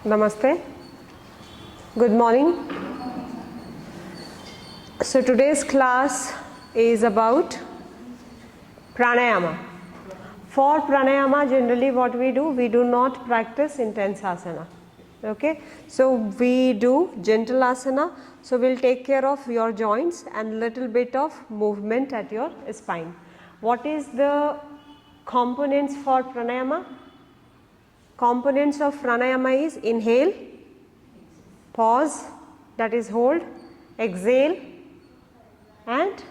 Namaste. Good morning. So today's class is about pranayama. For pranayama, generally what we do not practice intense asana. Okay, so we do gentle asana. So we'll take care of your joints and little bit of movement at your spine. What is the components for pranayama? Components of pranayama is inhale, pause, that is hold, exhale and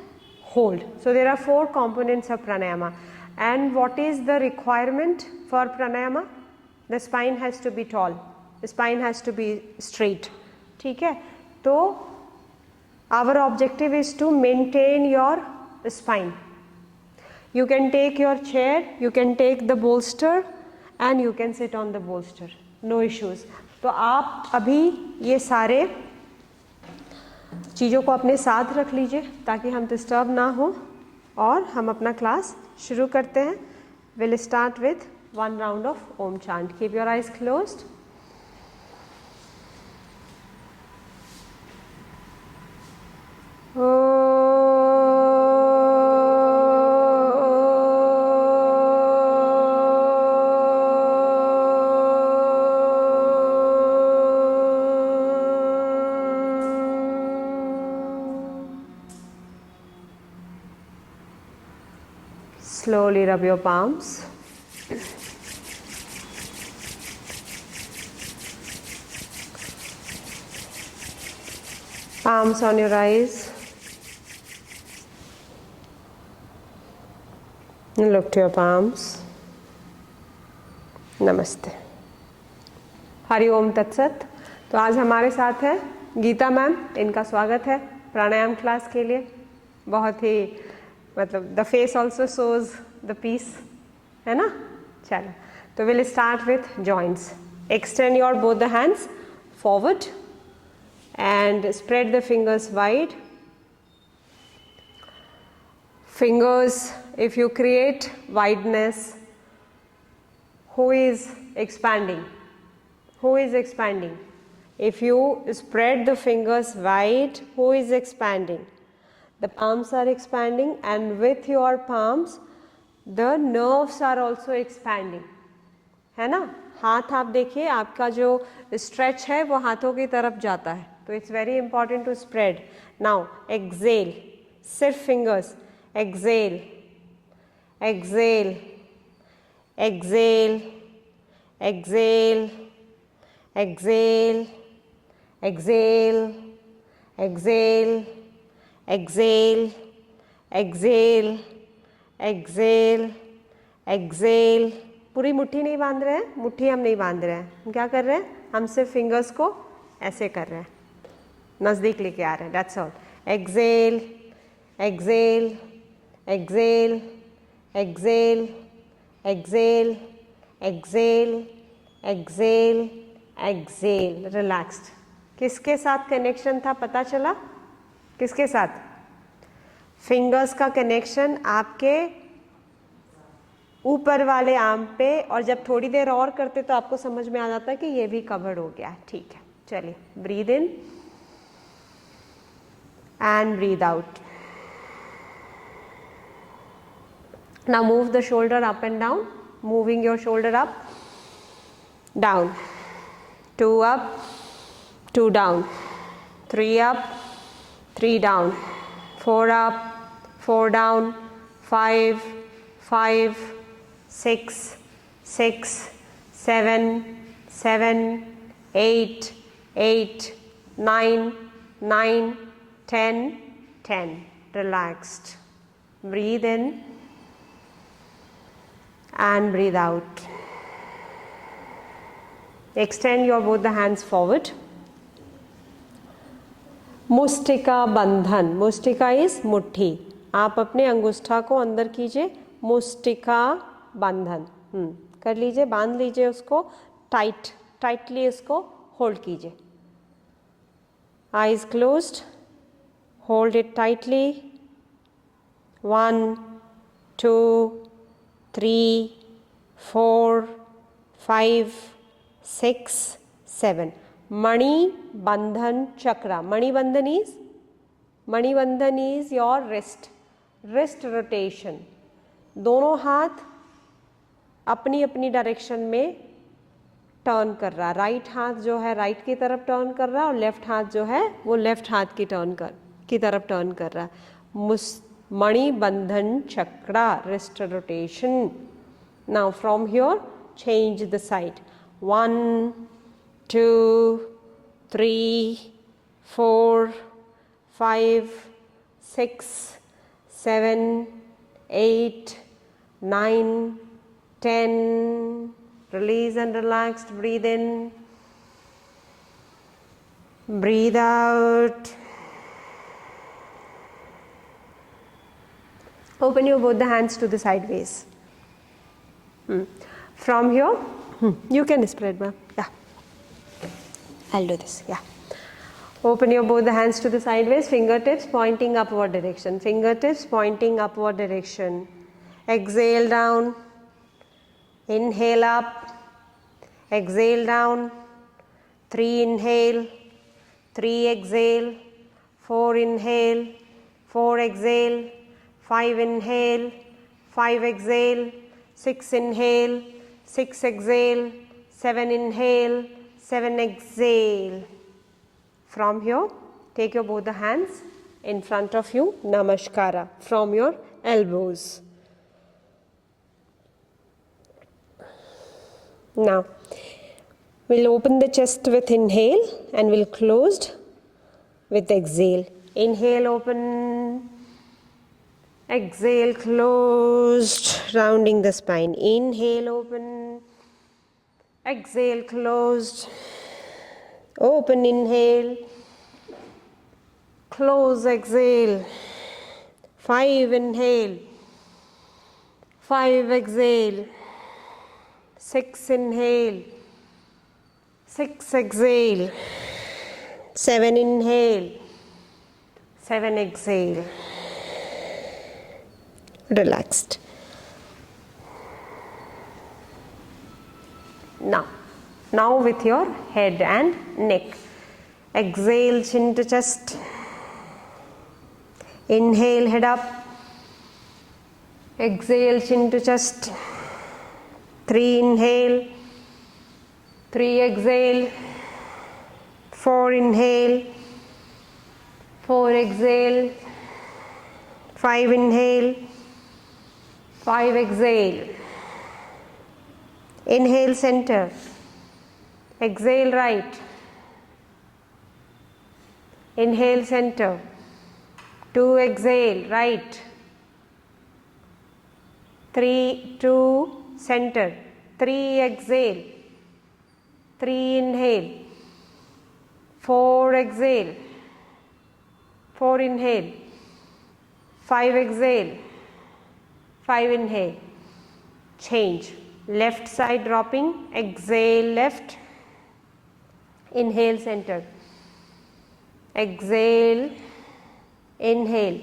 hold. So there are 4 components of pranayama. And what is the requirement for pranayama? The spine has to be tall, the spine has to be straight. ठीक है, तो our objective is to maintain your spine. You can take your chair, you can take the bolster and you can sit on the bolster, no issues. तो आप अभी ये सारे चीज़ों को अपने साथ रख लीजिए ताकि हम डिस्टर्ब ना हो और हम अपना क्लास शुरू करते हैं. We'll start with 1 round of Om chant. Keep your eyes closed. Slowly rub your palms. Palms on your eyes. And look to your palms. नमस्ते. हरि ओम तत्सत. तो आज हमारे साथ है गीता मैम. इनका स्वागत है प्राणायाम क्लास के लिए. बहुत ही मतलब the face also shows the peace, है ना. चलो, तो will start with joints. Extend your both the hands forward and spread the fingers wide. Fingers, if you create wideness, who is expanding? Who is expanding? If you spread the fingers wide, who is expanding? The palms are expanding, and with your palms the nerves are also expanding, है ना. हाथ आप देखिए, आपका जो stretch है वो हाथों की तरफ जाता है. तो it's very important to spread. Now exhale, सिर्फ fingers. Exhale, exhale, exhale, exhale, exhale, exhale, exhale, exhale, exhale, exhale, exhale. पूरी मुट्ठी नहीं बांध रहे हैं, मुट्ठी हम नहीं बांध रहे हैं. हम क्या कर रहे हैं? हम सिर्फ फिंगर्स को ऐसे कर रहे हैं, नज़दीक लेके आ रहे हैं. That's all. Exhale, exhale, exhale, exhale, exhale, exhale, exhale, exhale. Relaxed. किसके साथ कनेक्शन था पता चला? किसके साथ? फिंगर्स का कनेक्शन आपके ऊपर वाले आर्म पे. और जब थोड़ी देर और करते तो आपको समझ में आ जाता है कि ये भी कवर्ड हो गया. ठीक है, चलिए. Breathe in and breathe out. Now move the shoulder up and down, moving your shoulder up, down, 2 up, 2 down, 3 up, 3 down, 4 up, 4 down, 5, 5, 6, 6, 7, 7, 8, 8, 9, 9, 10, 10. Relaxed. Breathe in and breathe out. Extend your both the hands forward. Mushtika बंधन. Mushtika is मुट्ठी. आप अपने अंगुष्ठा को अंदर कीजिए. मुष्टिका बंधन. कर लीजिए, बांध लीजिए उसको. टाइटली उसको होल्ड कीजिए. Eyes closed. Hold it tightly. 1, 2, 3, 4, 5, 6, 7. Mani Bandhan Chakra. Mani Bandhan is your wrist rotation. दोनों हाथ अपनी अपनी डायरेक्शन में टर्न कर रहा है. राइट हाथ जो है राइट की तरफ टर्न कर रहा है और लेफ्ट हाथ जो है वो लेफ्ट हाथ की तरफ टर्न कर रहा है. मणि बंधन चक्रा, wrist rotation. Now from here change the side. 1, 2, 3, 4, 5, 6, 7, 8, 9, 10. Release and relaxed. Breathe in. Breathe out. Open your both the hands to the sideways. From here, you can spread, ma'am. Yeah. I'll do this. Yeah. Open your both the hands to the sideways. Fingertips pointing upward direction. Fingertips pointing upward direction. Exhale down. Inhale up. Exhale down. 3 inhale. 3 exhale. 4 inhale. 4 exhale. 5 inhale. 5 exhale. 6 inhale. 6 exhale. 7 inhale. 7 exhale. From here, take your both the hands in front of you. Namaskara from your elbows. Now, we'll open the chest with inhale and we'll close with exhale. Inhale, open. Exhale, closed, rounding the spine. Inhale, open. Exhale, closed. Open, inhale. Close, exhale. 5 inhale. 5 exhale. 6 inhale. 6 exhale. 7 inhale. 7 exhale. Relaxed. Now with your head and neck. Exhale, chin to chest. Inhale, head up. Exhale, chin to chest. 3 inhale. 3 exhale. 4 inhale. 4 exhale. 5 inhale. 5 exhale. Inhale, center. Exhale, right. Inhale, center. 2 exhale, right. 3, 2, center. 3 exhale. 3 inhale. 4 exhale. 4 inhale. 5 exhale. 5 inhale. Change. Left side dropping. Exhale, left. Inhale, center. Exhale. Inhale.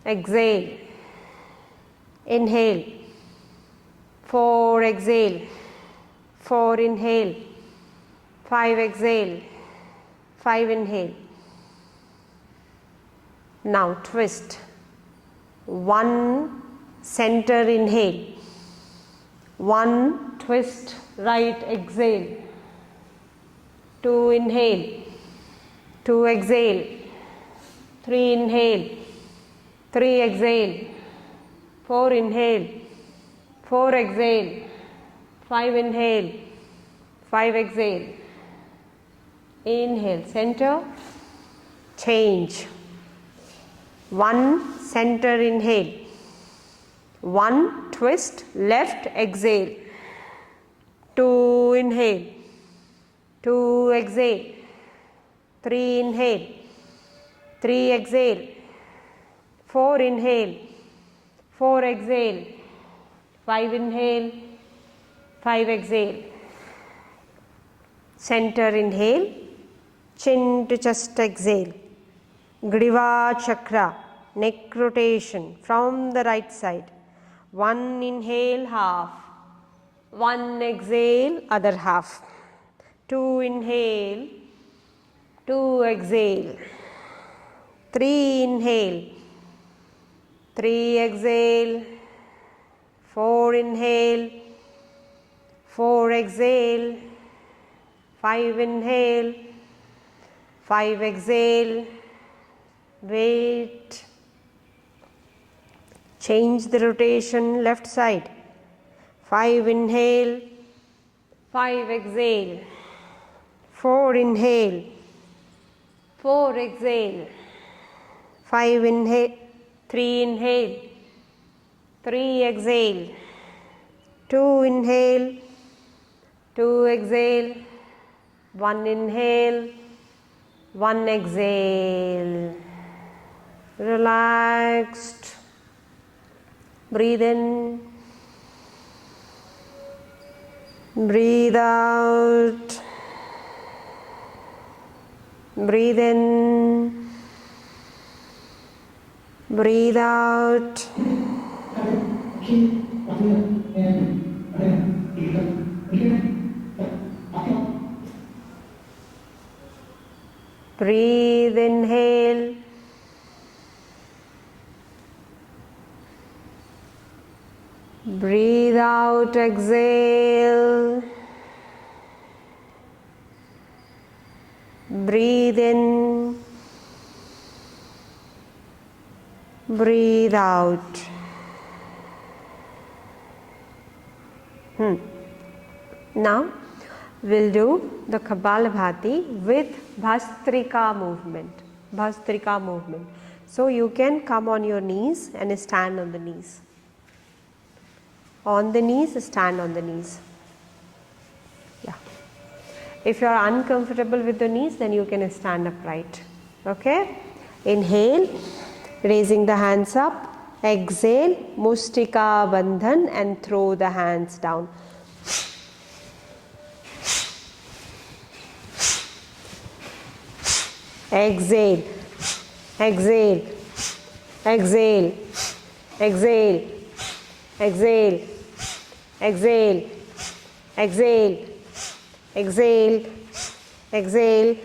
Exhale. Inhale. 4 exhale. 4 inhale. 5 exhale. 5 inhale. Now twist. 1 center inhale. 1 twist right exhale. 2 inhale. 2 exhale. 3 inhale. 3 exhale. 4 inhale. 4 exhale. 5 inhale. 5 exhale. Inhale, center. Change. 1 center inhale. 1 twist left exhale. 2 inhale. 2 exhale. 3 inhale. 3 exhale. 4 inhale. 4 exhale. 5 inhale. 5 exhale. Center inhale. Chin to chest exhale. Griva chakra, neck rotation from the right side. 1 inhale, half. 1 exhale, other half. 2 inhale, 2 exhale, 3 inhale, 3 exhale, 4 inhale, 4 exhale, 5 inhale, 5 exhale, wait, change the rotation left side, 5 inhale, 5 exhale, 4 inhale, 4 exhale, 5 inhale, 3 inhale, 3 exhale, 2 inhale, 2 exhale, 1 inhale, 1 exhale. Relaxed. Breathe in, breathe out, breathe in, breathe out. Breathe, inhale. Breathe out, exhale. Breathe in. Breathe out. Now we'll do the Kapalabhati with Bhastrika movement. Bhastrika movement. So you can come on your knees and stand on the knees. On the knees, stand on the knees. Yeah. If you are uncomfortable with the knees, then you can stand upright. Okay? Inhale, raising the hands up. Exhale, Mustika Bandhan, and throw the hands down. Exhale, exhale, exhale, exhale, exhale, exhale, exhale, exhale, exhale.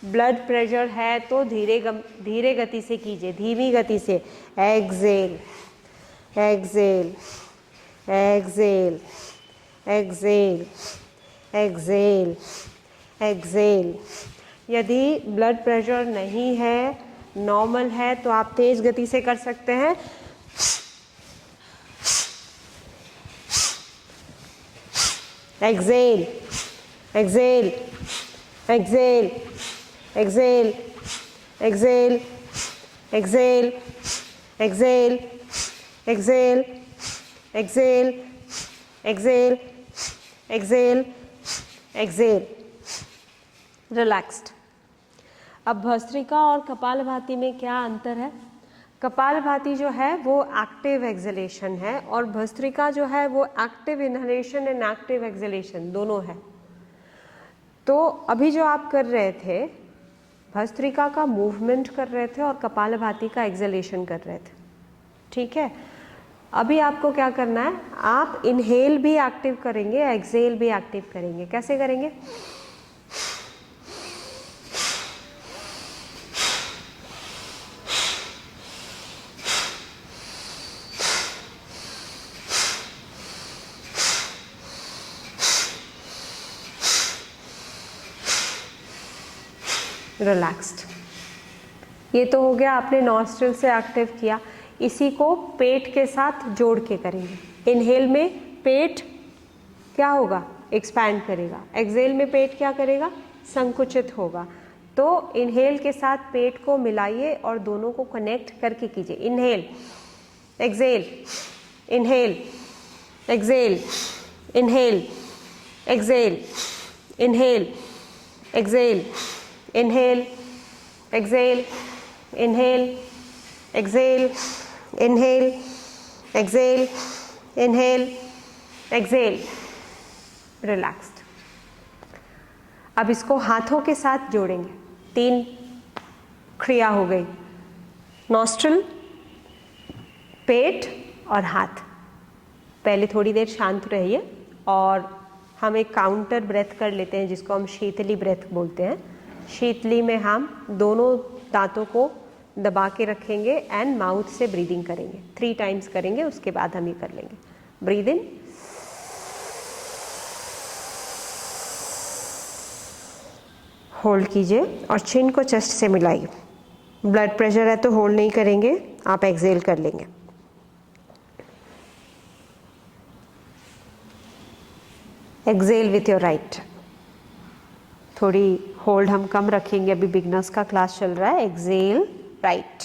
Blood pressure है तो धीरे गति से कीजिए, धीमी गति से. Exhale, exhale, exhale, exhale, exhale, exhale. यदि ब्लड प्रेशर नहीं है, नॉर्मल है, तो आप तेज गति से कर सकते हैं. Exhale, exhale, exhale, exhale, exhale, exhale, exhale, exhale, exhale, exhale, exhale, exhale. Relaxed. अब भस्त्रिका और कपालभाति में क्या अंतर है? कपालभाति जो है वो एक्टिव एक्सलेशन है और भस्त्रिका जो है वो active inhalation and active acceleration दोनों है. तो अभी जो आप कर रहे थे, भस्त्रिका का मूवमेंट कर रहे थे और कपालभाति का एक्सलेशन कर रहे थे. ठीक है. अभी आपको क्या करना है, आप इनहेल भी एक्टिव करेंगे, एक्सहेल भी एक्टिव करेंगे. कैसे करेंगे? रिलैक्स्ड. ये तो हो गया, आपने नॉस्ट्रिल से एक्टिव किया. इसी को पेट के साथ जोड़ के करेंगे. इनहेल में पेट क्या होगा? एक्सपैंड करेगा. एक्सहेल में पेट क्या करेगा? संकुचित होगा. तो इनहेल के साथ पेट को मिलाइए और दोनों को कनेक्ट करके कीजिए. Inhale, exhale, inhale, exhale, inhale, exhale, inhale, exhale, inhale, exhale, inhale, exhale, inhale, exhale, inhale, exhale. Relaxed. अब इसको हाथों के साथ जोड़ेंगे. 3 क्रिया हो गई. नॉस्ट्रिल, पेट और हाथ. पहले थोड़ी देर शांत रहिए और हम एक काउंटर ब्रेथ कर लेते हैं जिसको हम शीतली ब्रेथ बोलते हैं। शीतली में हम दोनों दांतों को दबा के रखेंगे एंड माउथ से ब्रीदिंग करेंगे, 3 टाइम्स करेंगे, उसके बाद हम ये कर लेंगे। ब्रीद इन, होल्ड कीजिए और चिन को चेस्ट से मिलाइए। ब्लड प्रेशर है तो होल्ड नहीं करेंगे, आप एक्सेल कर लेंगे। Exhale with your right. थोड़ी होल्ड हम कम रखेंगे, अभी बिगनर्स का क्लास चल रहा है। Exhale right.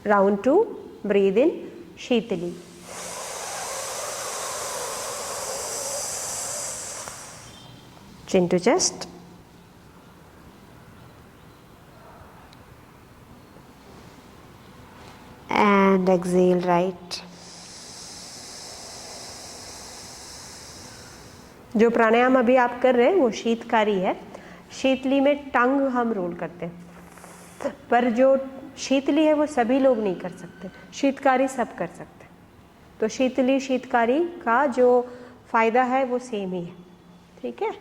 Round 2, breathe in Sheetali, chin to chest, and exhale right। जो प्राणायाम अभी आप कर रहे हैं वो शीतकारी है। शीतली में टंग हम रोल करते हैं, पर जो शीतली है वो सभी लोग नहीं कर सकते, शीतकारी सब कर सकते हैं। तो शीतली शीतकारी का जो फायदा है वो सेम ही है, ठीक है।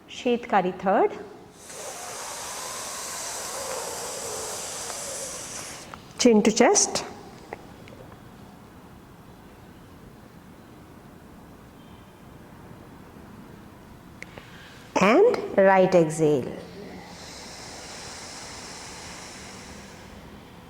Sheetkari 3rd, chin to chest, and right exhale।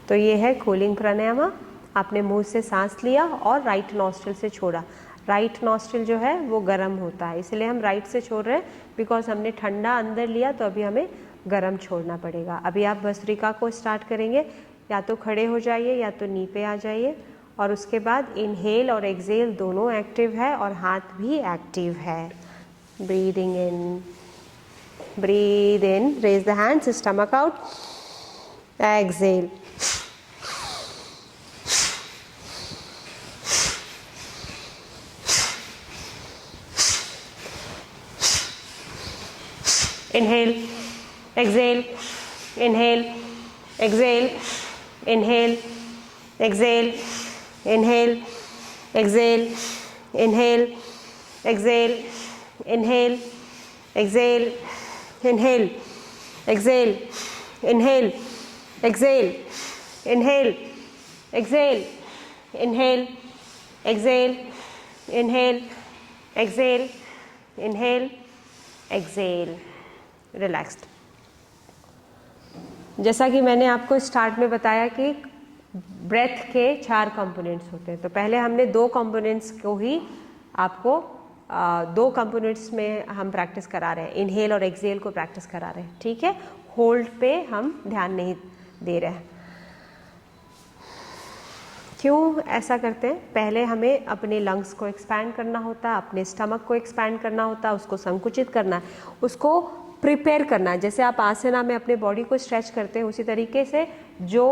तो ये है कूलिंग प्राणायाम। आपने मुंह से सांस लिया और राइट नॉस्ट्रिल से छोड़ा। राइट नॉस्ट्रिल जो है वो गर्म होता है, इसलिए हम राइट से छोड़ रहे हैं, बिकॉज हमने ठंडा अंदर लिया तो अभी हमें गर्म छोड़ना पड़ेगा। अभी आप भस्त्रिका को स्टार्ट करेंगे, या तो खड़े हो जाइए या तो नी पे आ जाइए, और उसके बाद इनहेल और एक्सेल दोनों एक्टिव है और हाथ भी एक्टिव है। Breathing in, breathe in, raise the hands, stomach out, exhale. Inhale, exhale, inhale, exhale, inhale, exhale, inhale, exhale, inhale, exhale, inhale, exhale, inhale, exhale, inhale, exhale, inhale, exhale, inhale, exhale, inhale, exhale, inhale, exhale, relaxed. जैसा कि मैंने आपको start में बताया कि breath के 4 components होते हैं, तो पहले हमने 2 कंपोनेंट्स को ही आपको 2 कंपोनेंट्स में हम प्रैक्टिस करा रहे हैं, इनहेल और एक्सेल को प्रैक्टिस करा रहे हैं, ठीक है। होल्ड पे हम ध्यान नहीं दे रहे हैं। क्यों ऐसा करते हैं? पहले हमें अपने लंग्स को एक्सपैंड करना होता है, अपने स्टमक को एक्सपैंड करना होता है, उसको संकुचित करना है, उसको प्रिपेयर करना है। जैसे आप आसना में अपने बॉडी को स्ट्रेच करते हैं, उसी तरीके से जो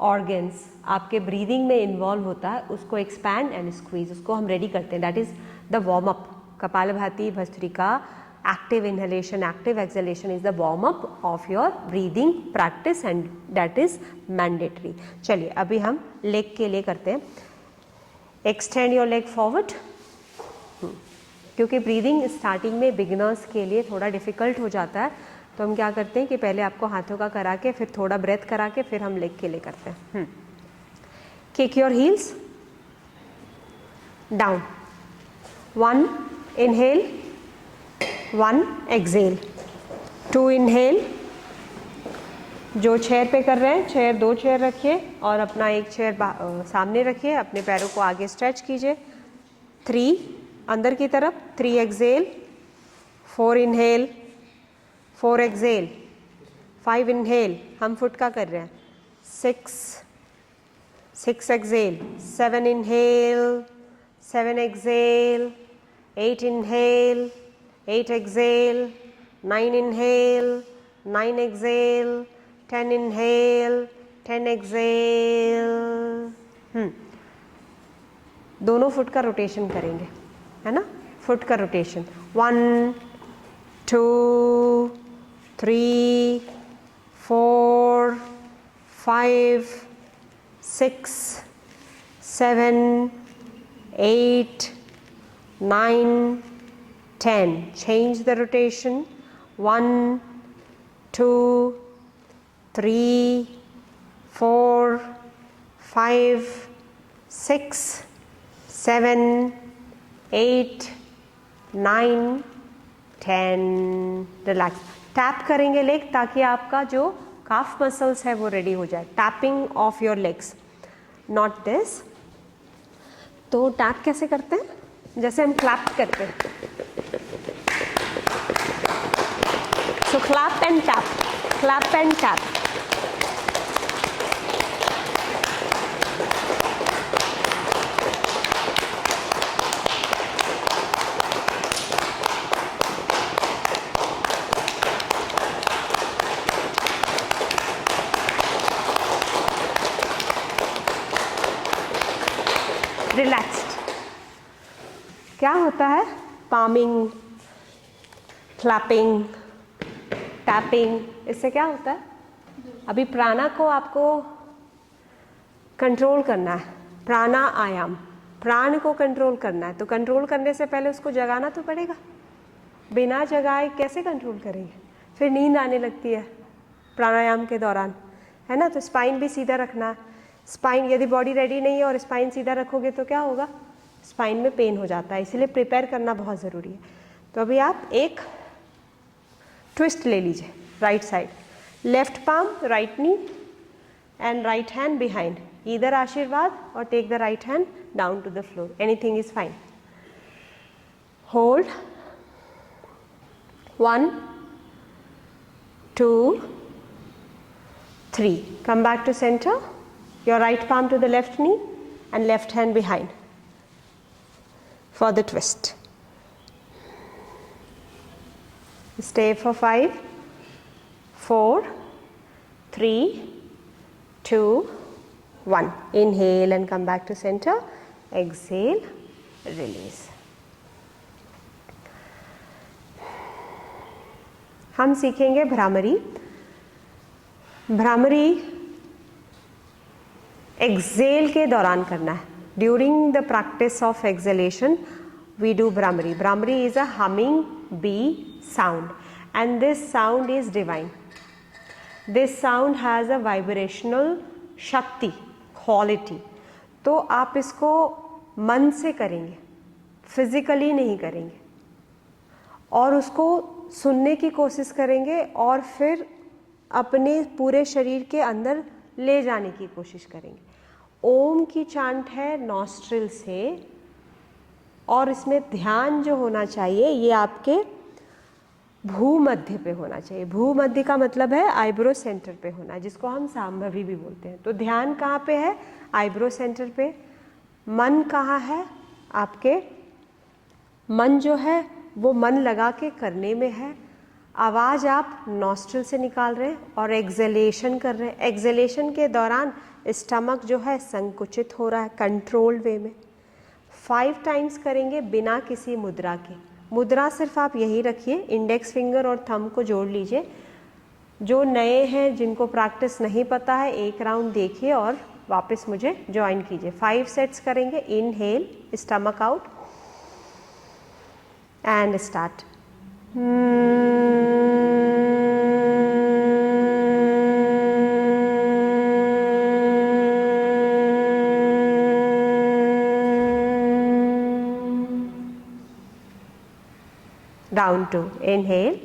ऑर्गन्स आपके ब्रीदिंग में इन्वॉल्व होता है उसको एक्सपैंड एंड स्क्वीज, उसको हम रेडी करते हैं। That is the warm up. Kapalbhati, bhastrika, active inhalation, active exhalation is the warm up of your breathing practice and that is mandatory। चलिए अभी हम लेग के लिए करते हैं। extend your leg forward, क्योंकि ब्रीदिंग स्टार्टिंग में बिगिनर्स के लिए थोड़ा डिफिकल्ट हो जाता है, तो हम क्या करते हैं कि पहले आपको हाथों का करा के फिर थोड़ा ब्रेथ करा के फिर हम लेग के लिए करते हैं। Kick your heels down, 1 inhale, 1 exhale, 2 inhale. जो चेयर पे कर रहे हैं, चेयर 2 चेयर रखिए और अपना एक चेयर सामने रखिए, अपने पैरों को आगे स्ट्रेच कीजिए। 3 अंदर की तरफ, 3 एक्सेल, 4 इनहेल, 4 एक्सेल, 5 इनहेल, हम फुट का कर रहे हैं, 6 exhale, 7 inhale, 7 exhale, 8 inhale, 8 exhale, 9 inhale, 9 exhale, 10 inhale, 10 exhale। दोनों फुट का रोटेशन करेंगे, है ना, फुट का rotation. 1 2 3 4 5 6 7 8, 9, 10. Change the rotation. 1, 2, 3, 4, 5, 6, 7, 8, 9, 10. Relax. Tap करेंगे लेग ताकि आपका जो काफ मसल्स है वो रेडी हो जाए. Tapping of your legs, not this. तो टैप कैसे करते हैं? जैसे हम क्लैप करते हैं. So clap and tap, clap and tap. Relaxed. क्या होता है? पामिंग, क्लैपिंग, टैपिंग, इससे क्या होता है? अभी प्राणा को आपको कंट्रोल करना है. प्राणा आयाम, प्राण को कंट्रोल करना है. तो कंट्रोल करने से पहले उसको जगाना तो पड़ेगा. बिना जगाए कैसे कंट्रोल करेंगे? फिर नींद आने लगती है प्राणायाम के दौरान, है ना. तो स्पाइन भी सीधा रखना है. स्पाइन, यदि बॉडी रेडी नहीं है और स्पाइन सीधा रखोगे तो क्या होगा? स्पाइन में पेन हो जाता है. इसलिए प्रिपेयर करना बहुत ज़रूरी है. तो अभी आप एक ट्विस्ट ले लीजिए. Right side, left palm, right knee and right hand behind. Either आशीर्वाद और take the right hand down to the floor. Anything is fine. Hold. 1, 2, 3. Come back to center. Your right palm to the left knee and left hand behind for the twist. Stay for 5, 4, 3, 2, 1. Inhale and come back to center. Exhale, release. हम सीखेंगे bhramari. Bhramari Excel के दौरान करना है. During the practice of exhalation we do Bhramari. Bhramari is a humming bee sound and this sound is divine. This sound has a vibrational शक्ति, quality. तो आप इसको मन से करेंगे, फिजिकली नहीं करेंगे, और उसको सुनने की कोशिश करेंगे और फिर अपने पूरे शरीर के अंदर ले जाने की कोशिश करेंगे. ओम की चांट है नॉस्ट्रिल से, और इसमें ध्यान जो होना चाहिए ये आपके भूमध्य पे होना चाहिए. भूमध्य का मतलब है आईब्रो सेंटर पे होना, जिसको हम सांभवी भी बोलते हैं. तो ध्यान कहाँ पे है? आईब्रो सेंटर पे. मन कहाँ है आपके? मन जो है वो मन लगा के करने में है. आवाज़ आप नॉस्ट्रिल से निकाल रहे हैं और एक्सेलेशन कर रहे हैं. एक्सेलेशन के दौरान स्टमक जो है संकुचित हो रहा है कंट्रोल्ड वे में. 5 टाइम्स करेंगे बिना किसी मुद्रा के. मुद्रा सिर्फ आप यही रखिए, इंडेक्स फिंगर और थंब को जोड़ लीजिए. जो नए हैं, जिनको प्रैक्टिस नहीं पता है, एक राउंड देखिए और वापस मुझे ज्वाइन कीजिए. 5 सेट्स करेंगे. Inhale, stomach out and start. Down to inhale.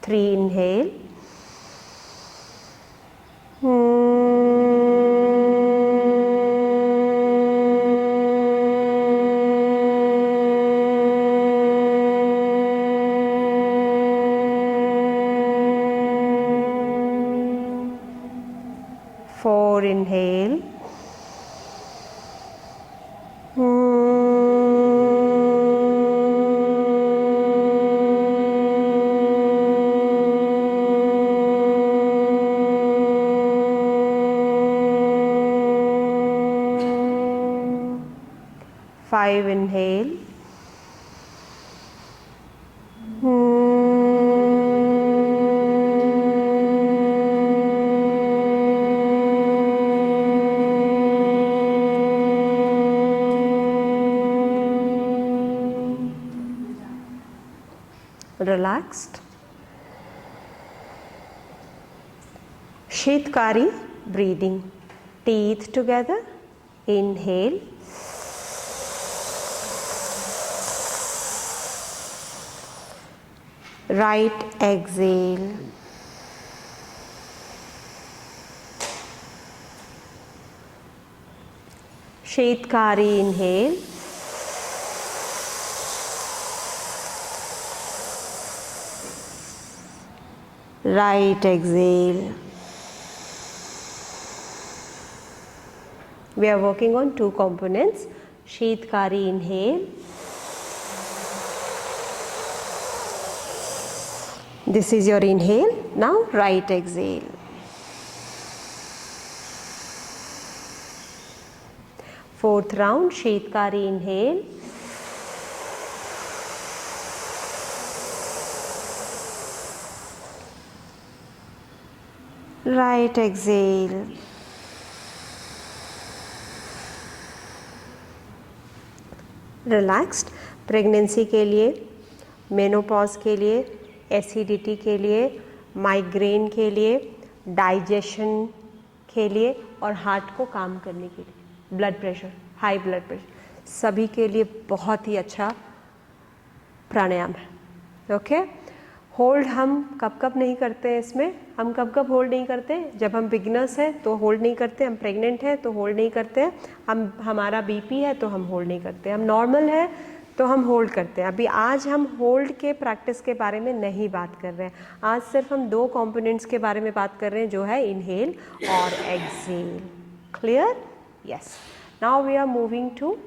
Three inhale. Four inhale. 5 inhale, relaxed. Shitkari breathing, teeth together, inhale, right exhale, Shitkari inhale, right exhale. We are working on two components. Shitkari inhale. This is your inhale. Now right exhale. Fourth round, Shitkari inhale. Right exhale. Relaxed. Pregnancy के लिए, menopause के लिए, acidity के लिए, migraine के लिए, digestion के लिए और हार्ट को काम करने के लिए, blood pressure, high blood pressure, सभी के लिए बहुत ही अच्छा प्राणायाम है. ओके. होल्ड हम कब कब नहीं करते हैं इसमें, हम कब कब होल्ड नहीं करते, जब हम बिगिनर्स हैं तो होल्ड नहीं करते, हम प्रेग्नेंट हैं तो होल्ड नहीं करते हैं, हमारा बीपी है तो हम होल्ड नहीं करते, हम नॉर्मल है तो हम होल्ड करते हैं. अभी आज हम होल्ड के प्रैक्टिस के बारे में नहीं बात कर रहे हैं. आज सिर्फ हम दो कंपोनेंट्स के बारे में बात कर रहे हैं, जो है इनहेल और exhale. Clear? Yes. Now we are moving to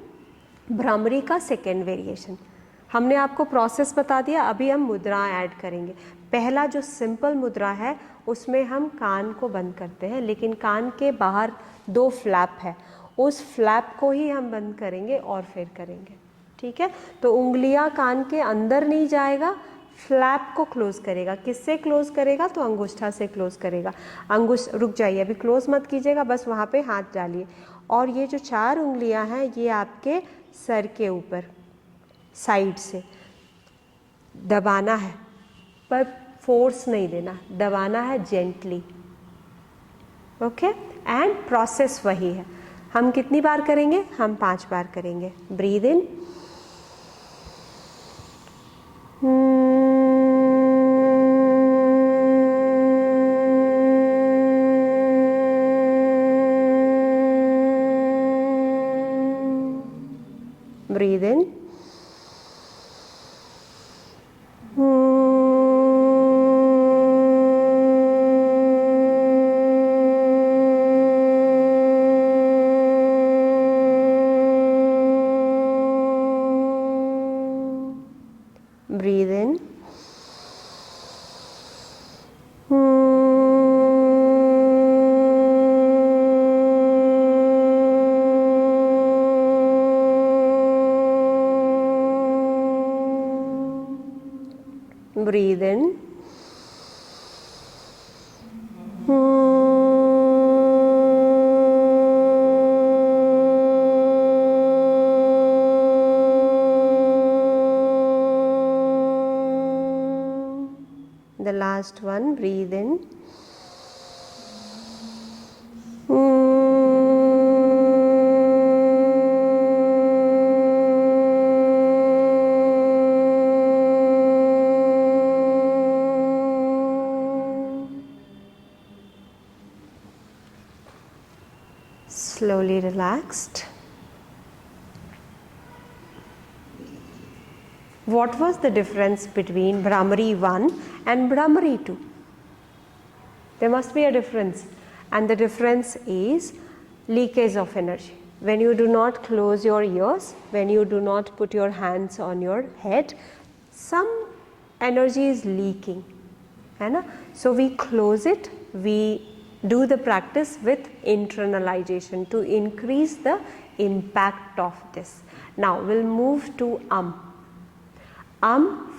Bhramari का सेकेंड वेरिएशन. हमने आपको प्रोसेस बता दिया, अभी हम मुद्रा ऐड करेंगे. पहला जो सिंपल मुद्रा है उसमें हम कान को बंद करते हैं, लेकिन कान के बाहर दो फ्लैप है, उस फ्लैप को ही हम बंद करेंगे और फिर करेंगे. ठीक है. तो उंगलियां कान के अंदर नहीं जाएगा, फ्लैप को क्लोज करेगा. किससे क्लोज करेगा? तो अंगूठा से क्लोज करेगा. रुक जाइए, अभी क्लोज मत कीजिएगा, बस वहाँ पे हाथ डालिए. और ये जो 4 उंगलियां हैं ये आपके सर के ऊपर साइड से दबाना है, पर फोर्स नहीं देना, दबाना है जेंटली. ओके. एंड प्रोसेस वही है. हम कितनी बार करेंगे? हम 5 बार करेंगे. Breathe in, breathe in, breathe in, breathe in, the last one, breathe in, slowly relaxed. What was the difference between Bhramari 1 and Bhramari 2? There must be a difference, and the difference is leakage of energy. When you do not close your ears, when you do not put your hands on your head, some energy is leaking, है ना? So we close it, we do the practice with internalization to increase the impact of this. Now we'll move to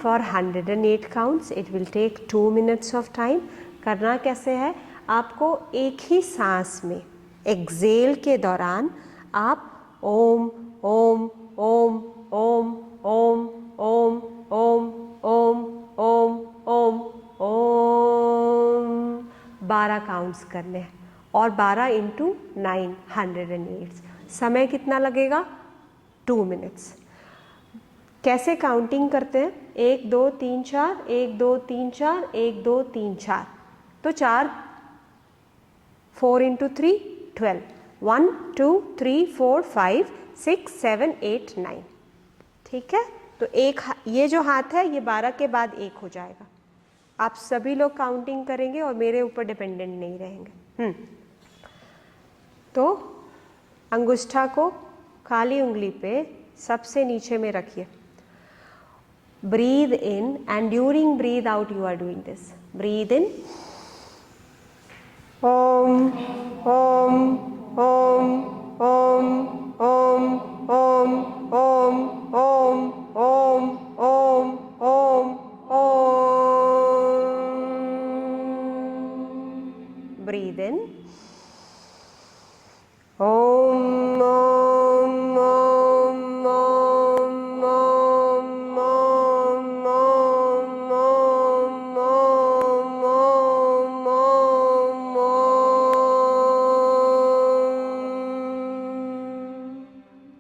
for 108 counts. It will take 2 minutes of time. करना कैसे है, आपको एक ही सांस में Excel के दौरान आप ओम ओम ओम ओम ओम ओम ओम ओम ओम ओम ओम 12 काउंट्स करने हैं और 12 इंटू 908. समय कितना लगेगा? 2 मिनट्स. कैसे काउंटिंग करते हैं? 1 2 3 4, 1 2 3 4, 1 2 3 4. तो 4 4 इंटू 3 12. 1 2 3 4 5 6 7 8 9. ठीक है, तो एक ये जो हाथ है ये 12 के बाद एक हो जाएगा. आप सभी लोग काउंटिंग करेंगे और मेरे ऊपर डिपेंडेंट नहीं रहेंगे. तो अंगुष्ठा को खाली उंगली पे सबसे नीचे में रखिए. Breathe in and during breathe out you are doing this. Breathe in. Om Om Om Om Om Om Om Om Om Om Om Om. Breathe in. Om Om Om Om Om Om Om Om Om Om Om.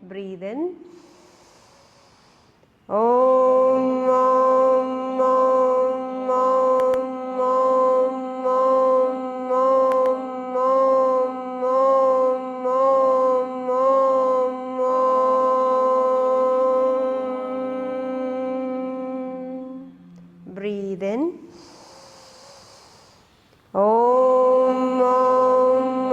Breathe in. Om Om Om Om Om Om Om Breathe in. Om Om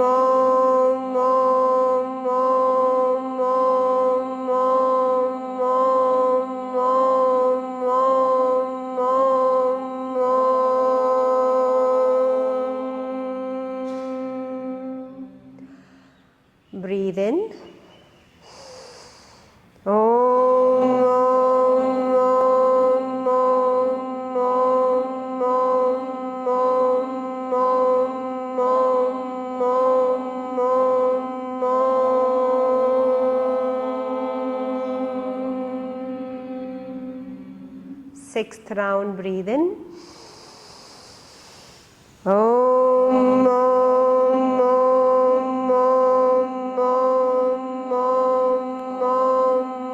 Om Om Om Om Breathe in. Sixth round, breathe in. Om Om Om Om Om Om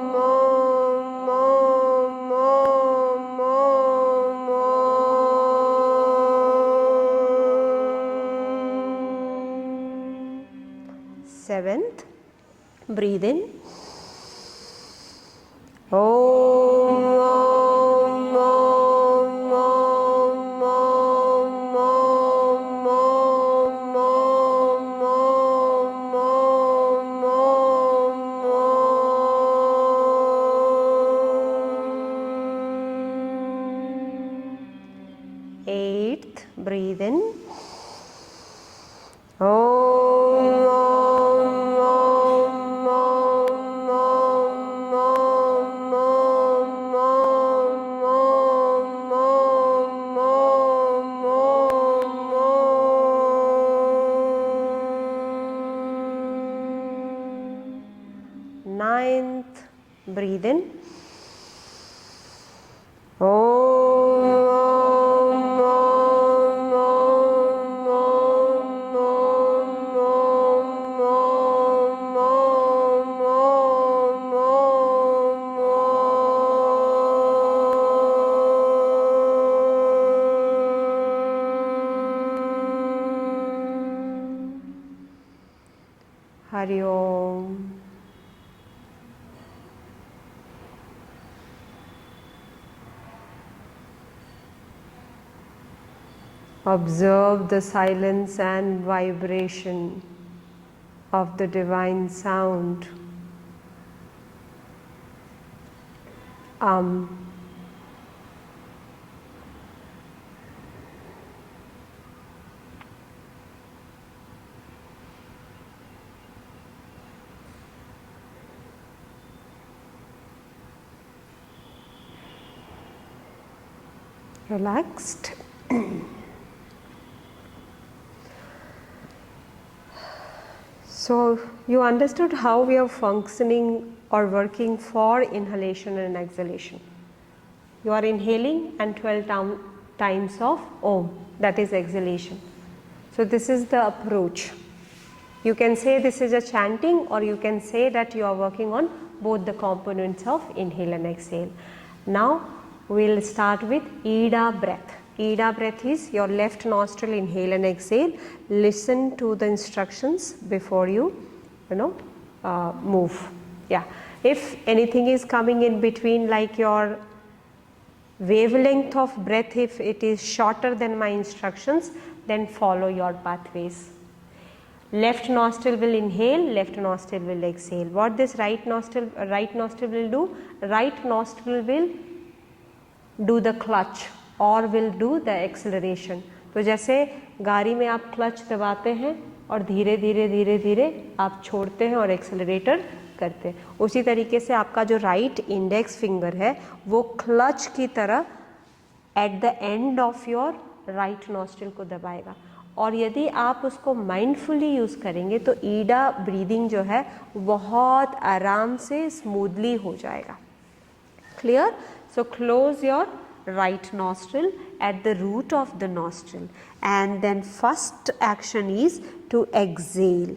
Om Om Om. Seventh, breathe in. Om Om Om Om Om Om Om Om Om. Eighth, breathe in. Ninth, breathe in. Hari Om. Observe the silence and vibration of the divine sound. relaxed. So you understood how we are functioning or working for inhalation and exhalation. You are inhaling and 12 times of Om, that is exhalation. So this is the approach. You can say this is a chanting, or you can say that you are working on both the components of inhale and exhale. Now we will start with Ida breath. Ida breath is your left nostril inhale and exhale. Listen to the instructions before you move. Yeah. If anything is coming in between, like your wavelength of breath, if it is shorter than my instructions, then follow your pathways. Left nostril will inhale, left nostril will exhale. What this right nostril will do? Right nostril will do the clutch और will do the acceleration. तो जैसे गाड़ी में आप clutch दबाते हैं और धीरे धीरे धीरे धीरे आप छोड़ते हैं और एक्सेलरेटर करते हैं, उसी तरीके से आपका जो राइट इंडेक्स फिंगर है वो क्लच की तरह at the end of your right nostril को दबाएगा. और यदि आप उसको माइंडफुली यूज़ करेंगे तो ईडा ब्रीदिंग जो है बहुत आराम से स्मूथली हो जाएगा. Clear? So close your right nostril at the root of the nostril, and then first action is to exhale.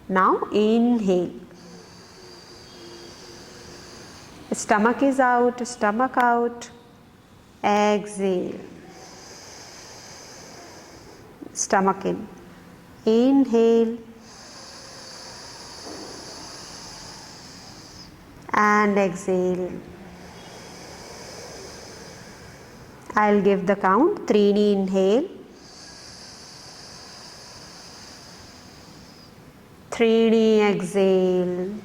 Now inhale, stomach is out, stomach out. Exhale, stomach in. Inhale and exhale. I'll give the count. 3 inhale, 3 exhale.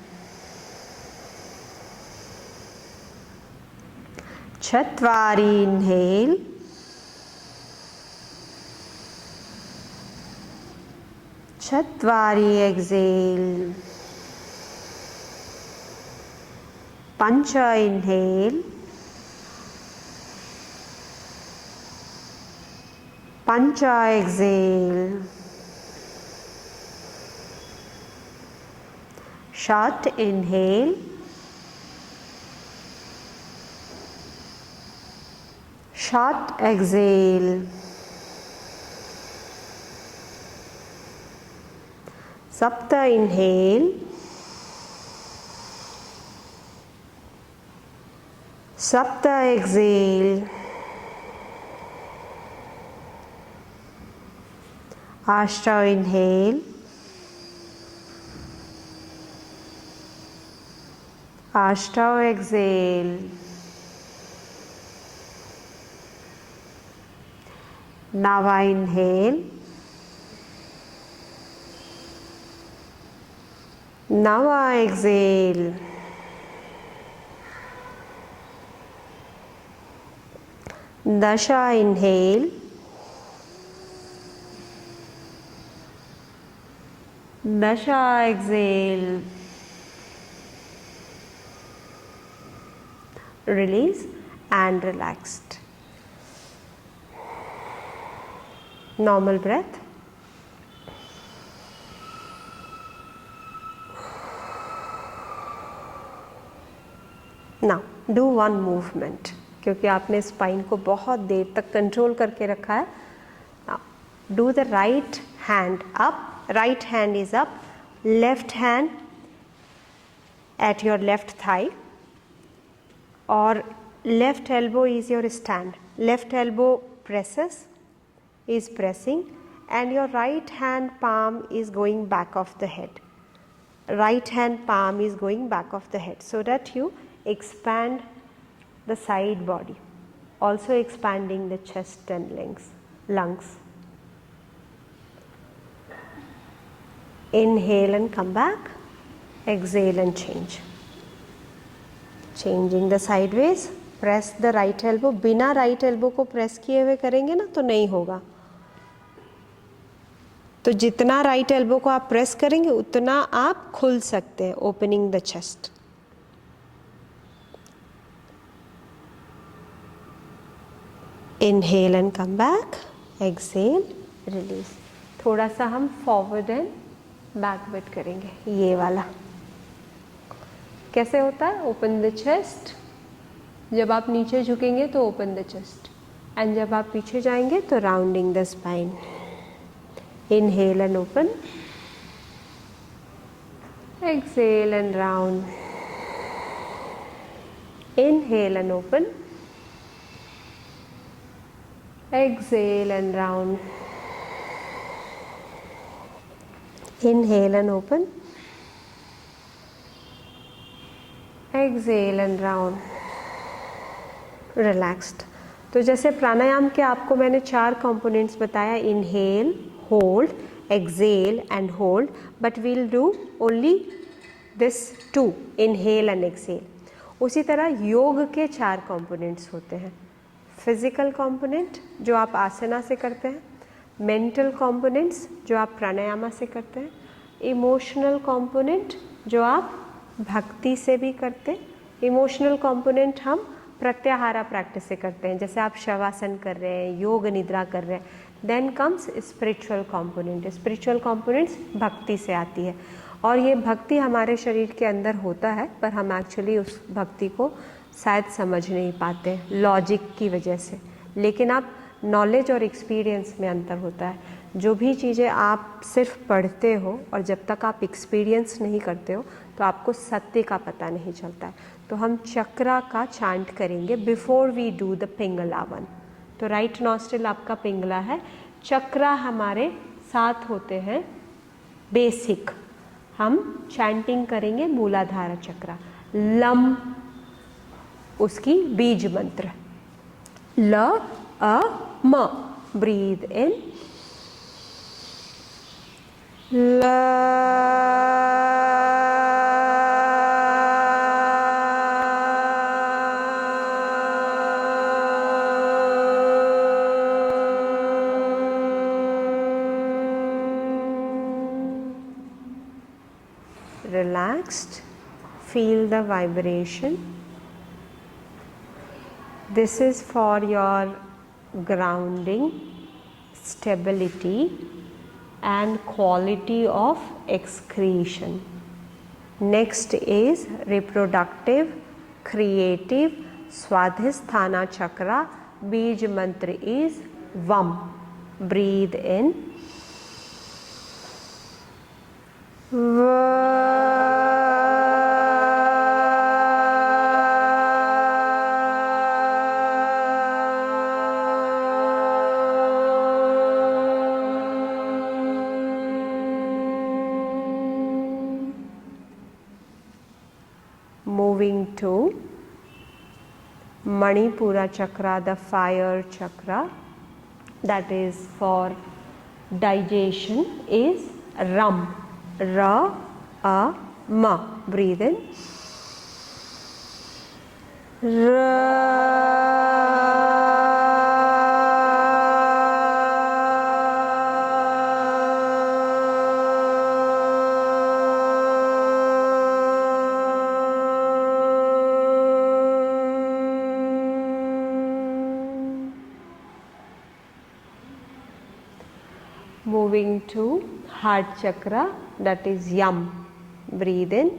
Chatvari inhale, 4 exhale. Pancha inhale, 5 exhale. Short inhale, short exhale. Sapta inhale, Sapta exhale. Ashta inhale, Ashta exhale. Nava inhale, Nava exhale. Dasha inhale, Dasha exhale. Release and relaxed. Normal breath. Now do one movement, क्योंकि आपने spine को बहुत देर तक control करके रखा है. Now do the right hand up. Right hand is up. Left hand at your left thigh, or left elbow is your stand. Left elbow is pressing, and your right hand palm is going back of the head. Right hand palm is going back of the head, so that you expand the side body, also expanding the chest and lungs. Inhale and come back. Exhale and change. Changing the sideways. Press the right elbow. बिना right elbow को press किए हुए करेंगे ना तो नहीं होगा. तो जितना right elbow को आप press करेंगे उतना आप खुल सकते हैं, opening the chest. Inhale and come back, exhale, release. थोड़ा सा हम फॉरवर्ड एंड बैकवर्ड करेंगे, ये वाला। कैसे होता है? ओपन द चेस्ट, जब आप नीचे झुकेंगे तो ओपन द चेस्ट, एंड जब आप पीछे जाएंगे तो rounding the spine. Inhale and open, exhale and round, inhale and open, exhale and round, inhale and open, exhale and round, relaxed। तो जैसे प्राणायाम के आपको मैंने 4 कंपोनेंट्स बताया, inhale, hold, exhale and hold, but we'll do only this 2, inhale and exhale। उसी तरह योग के 4 कंपोनेंट्स होते हैं। फिजिकल कंपोनेंट जो आप आसना से करते हैं, मेंटल कंपोनेंट्स जो आप प्राणायाम से करते हैं, इमोशनल कंपोनेंट जो आप भक्ति से भी करते हैं। इमोशनल कंपोनेंट हम प्रत्याहारा प्रैक्टिस से करते हैं, जैसे आप शवासन कर रहे हैं, योग निद्रा कर रहे हैं। Then comes spiritual component. Spiritual components भक्ति से आती है, और ये भक्ति हमारे शरीर के अंदर होता है, पर हम एक्चुअली उस भक्ति को शायद समझ नहीं पाते लॉजिक की वजह से। लेकिन आप नॉलेज और एक्सपीरियंस में अंतर होता है। जो भी चीज़ें आप सिर्फ पढ़ते हो और जब तक आप एक्सपीरियंस नहीं करते हो तो आपको सत्य का पता नहीं चलता है। तो हम चक्रा का चांट करेंगे before we do the Pingala one. तो राइट नॉस्ट्रिल आपका पिंगला है, चक्रा हमारे साथ होते हैं बेसिक। हम चैंटिंग करेंगे मूलाधारा चक्रा, लम उसकी बीज मंत्र, ल अ म, ब्रीद इन, ल relaxed, feel the vibration. This is for your grounding, stability and quality of excretion. Next is reproductive, creative, Swadhisthana chakra. Bij mantra is VAM. Breathe in, moving to Manipura chakra, the fire chakra, that is for digestion, is Ram. Ra, A, Ma. Breathe in. Moving to heart chakra, that is Yam. Breathe in.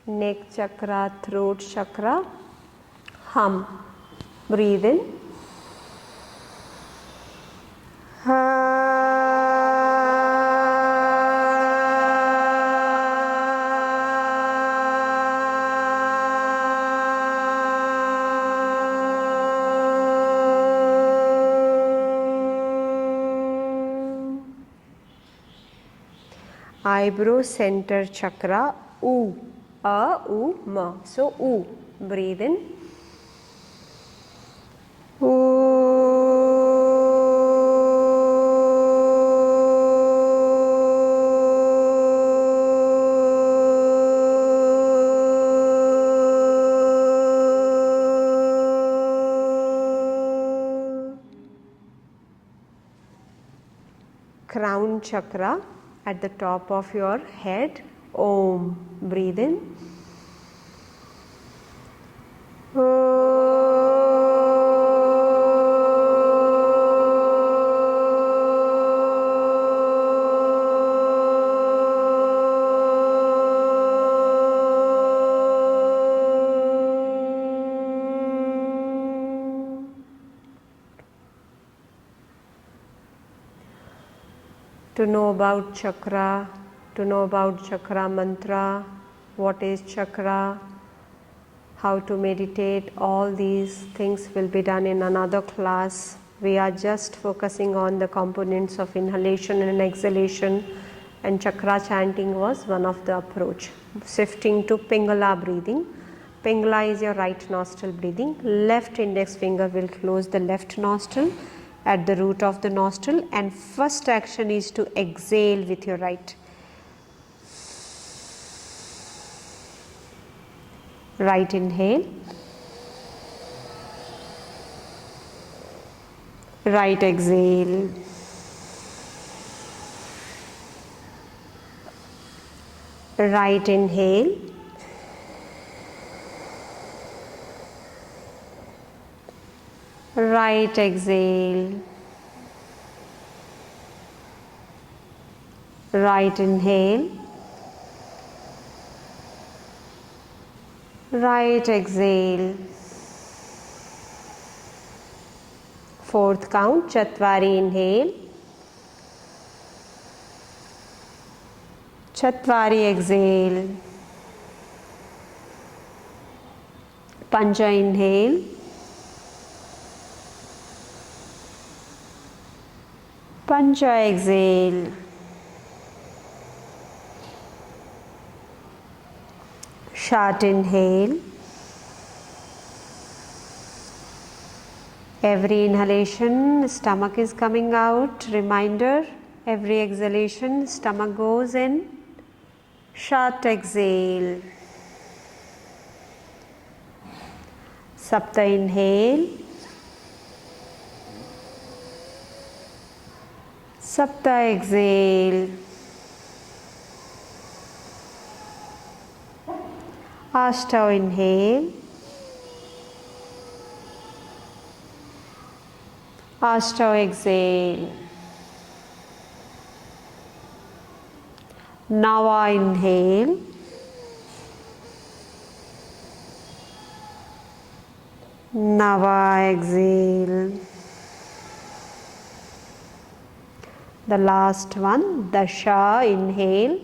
Neck chakra, throat chakra, Hum. Breathe in. Eyebrow center chakra, U. A, U, Ma. So, U. Breathe in. crown chakra at the top of your head. Om. Breathe in. To know about chakra, to know about chakra mantra, what is chakra, how to meditate, all these things will be done in another class. We are just focusing on the components of inhalation and exhalation, and chakra chanting was one of the approach. Shifting to Pingala breathing. Pingala is your right nostril breathing. Left index finger will close the left nostril at the root of the nostril, and first action is to exhale with your right. Right inhale, right exhale, right inhale, right exhale, right inhale, right exhale. Fourth count, Chatvari inhale, Chatvari exhale, Pancha inhale, Pancha exhale, Shat inhale. Every inhalation, stomach is coming out. Reminder, every exhalation, stomach goes in. Shat exhale. Sapta inhale. Sapta exhale. Ashta inhale. Ashta exhale. Nava inhale. Nava exhale. The last one, Dasha inhale.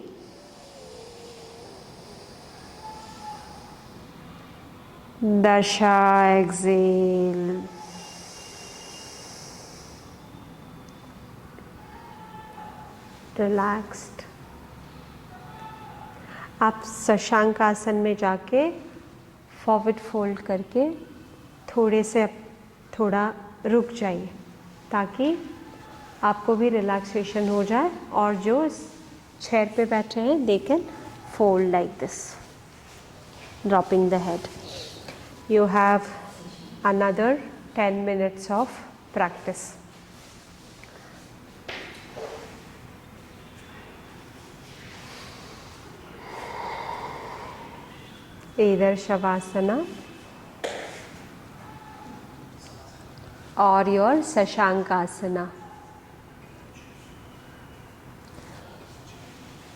Dasha exhale. Relaxed. आप शशांक आसन में जाके forward fold करके थोड़ा रुक जाइए ताकि आपको भी रिलैक्सेशन हो जाए, और जो चेयर पे बैठे हैं they can fold like this, dropping the head. You have another 10 minutes of practice. either Shavasana or your Sashankasana.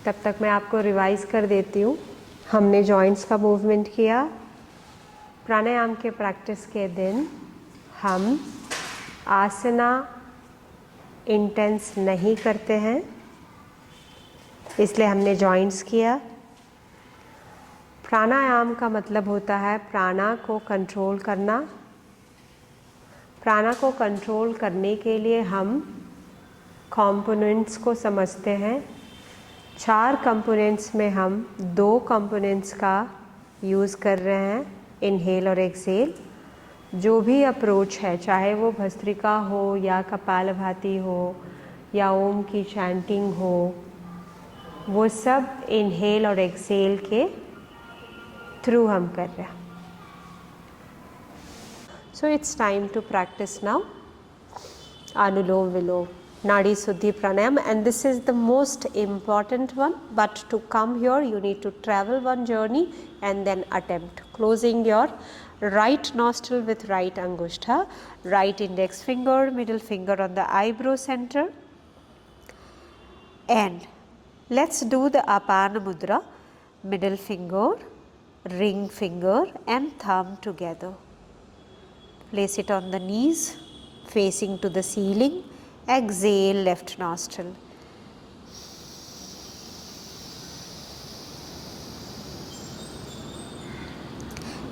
तब तक मैं आपको रिवाइज कर देती हूँ. हमने जॉइंट्स का मूवमेंट किया. प्राणायाम के प्रैक्टिस के दिन हम आसना इंटेंस नहीं करते हैं, इसलिए हमने जॉइंट्स किया. प्राणायाम का मतलब होता है प्राणा को कंट्रोल करना. प्राणा को कंट्रोल करने के लिए हम कंपोनेंट्स को समझते हैं. 4 कंपोनेंट्स में हम 2 कंपोनेंट्स का यूज़ कर रहे हैं, इनहेल और एक्सहेल. जो भी अप्रोच है, चाहे वो भस्त्रिका हो या कपालभाति हो या ओम की चैंटिंग हो, वो सब इनहेल और एक्सहेल के थ्रू हम कर रहे हैं. So it's time to practice now. Anulom Vilom. Nadi Shuddhi Pranayam, and this is the most important one, but to come here you need to travel one journey and then attempt. Closing your right nostril with right angushtha, right index finger, middle finger on the eyebrow center, and let's do the Apana Mudra, middle finger, ring finger and thumb together. Place it on the knees, facing to the ceiling. Exhale, left nostril.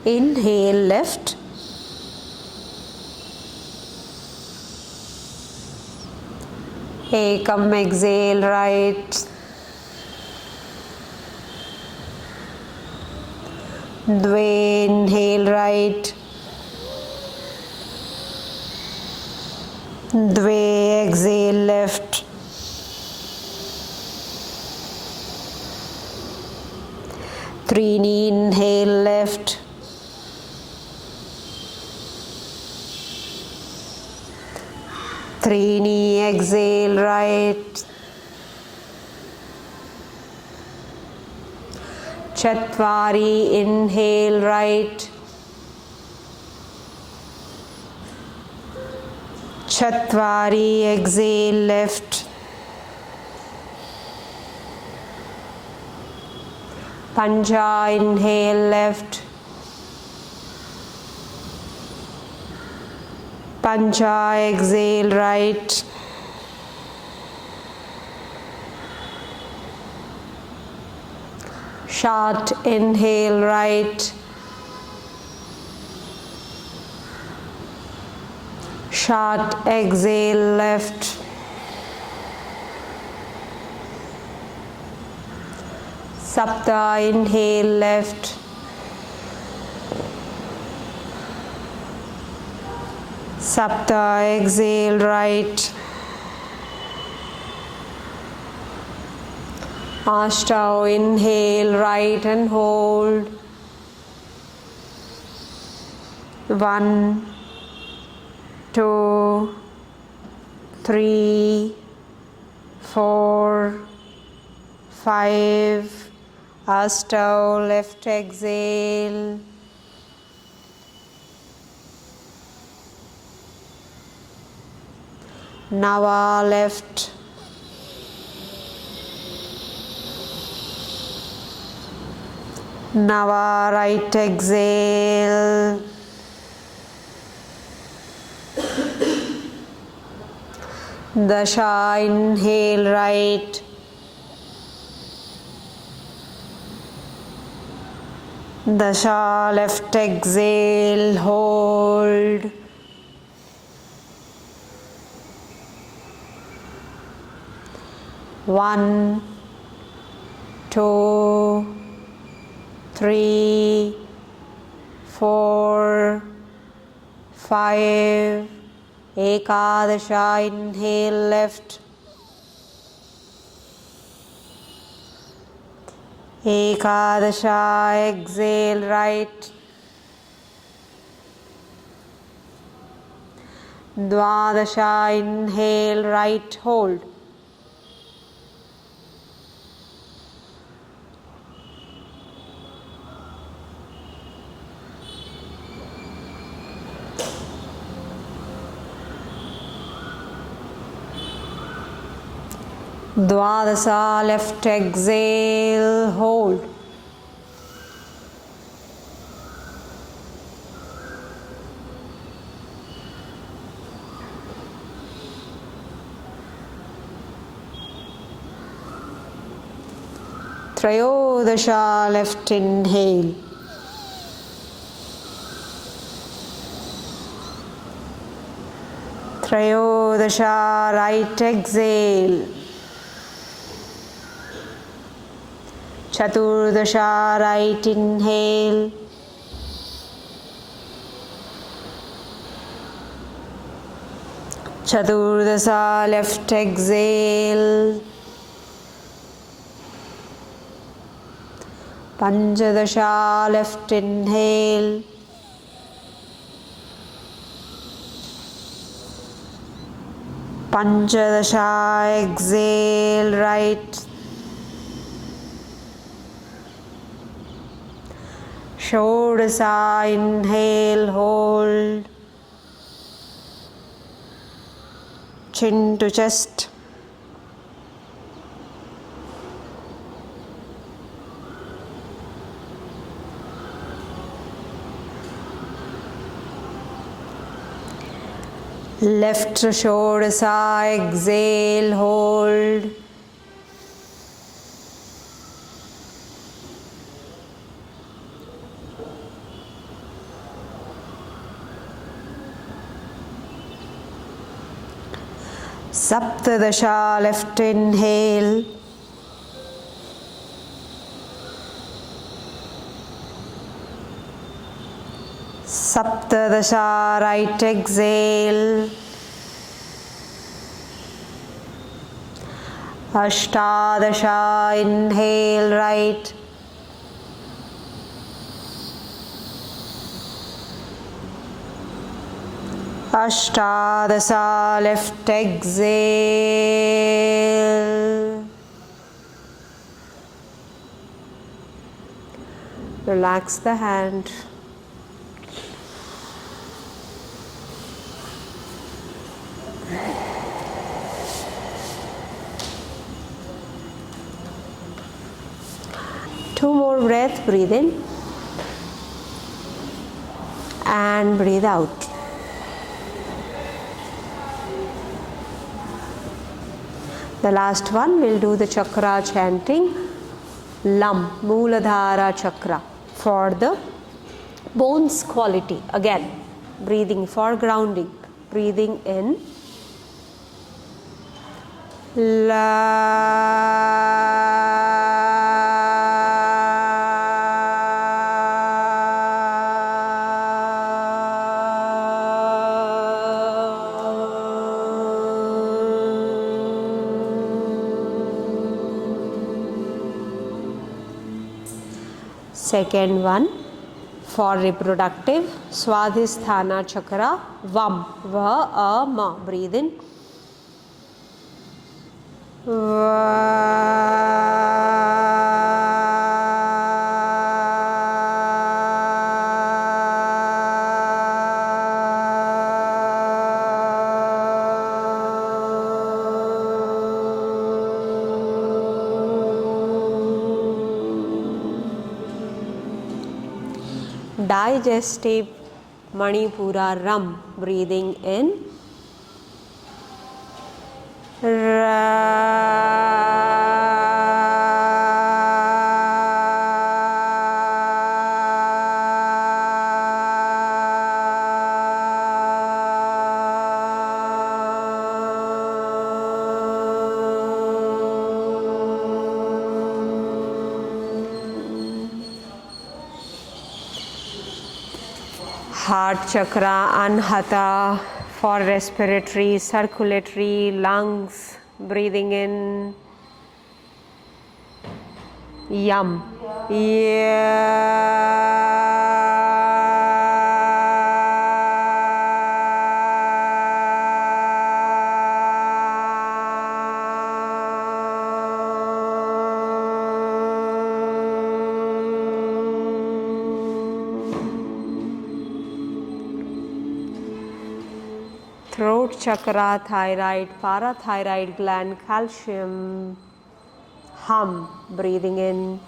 Inhale, left. Ekam, exhale, right. Dve, inhale, right. Dve, exhale, left. Trini, inhale, left. Trini, exhale, right. Chatvari, inhale, right. Chatvari, exhale, left. Pancha, inhale, left. Pancha, exhale, right. Shat, inhale, right. Shat, exhale, left. Sapta, inhale, left. Sapta, exhale, right. Ashtau, inhale, right and hold. 1, 2, 3, 4, 5. Ashtau, left exhale. Nava, left. Nava, right exhale. Dasha, inhale, right. Dasha, left exhale, hold. One, 2, 3, 4, 5. Ekadasha, inhale, left. Ekadasha, exhale, right. Dvadasha, inhale, right, hold. Dvadasa, left exhale, hold. Trayodasha, left inhale. Trayodasha, right exhale. Chaturdasha, right inhale. Chaturdasa, left exhale. Panchadasha, left inhale. Panchadasha, exhale, right. Shodasa, inhale, hold. Chin to chest. Left Shodasa, exhale, hold. Saptadasha, left inhale. Saptadasha, right exhale. Ashtadasha, inhale, right. Ashtadasha, left exhale. Relax the hand. Two more breaths, breathe in and breathe out. The last one, we'll do the chakra chanting, Lam, Mooladhara chakra, for the bones quality. Again, breathing for grounding. Breathing in, second one for reproductive, Swadhisthana chakra, Vam, Va, Ma. Breathe in. Digestive Manipura Ram, breathing in, Heart chakra, Anhata, for respiratory, circulatory, lungs, breathing in, Yam, throat chakra, thyroid, parathyroid gland, calcium, Hum, breathing in,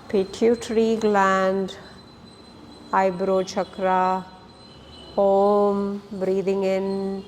pituitary gland, eyebrow chakra, Om, breathing in,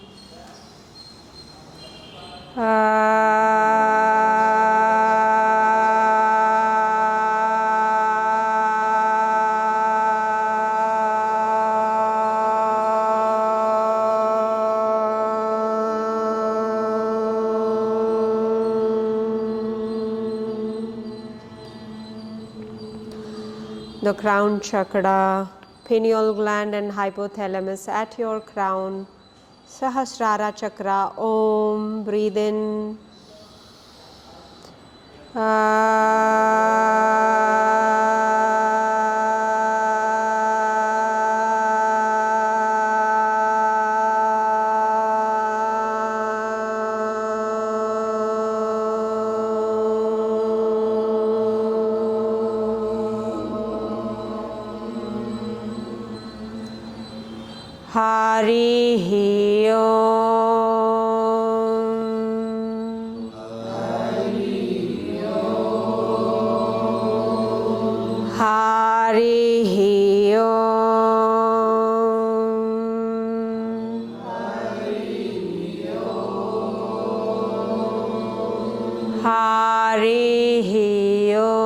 the crown chakra, pineal gland and hypothalamus at your crown, Sahasrara chakra. Om, breathe in. Harihi Om. Harihi Om. Harihi Om.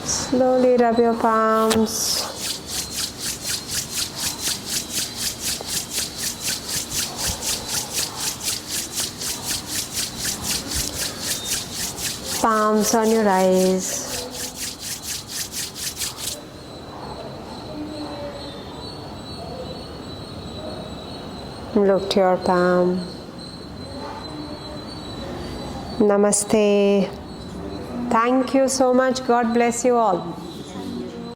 Slowly rub your palms. Palms on your eyes. Look to your palm. Namaste. Thank you so much. God bless you all.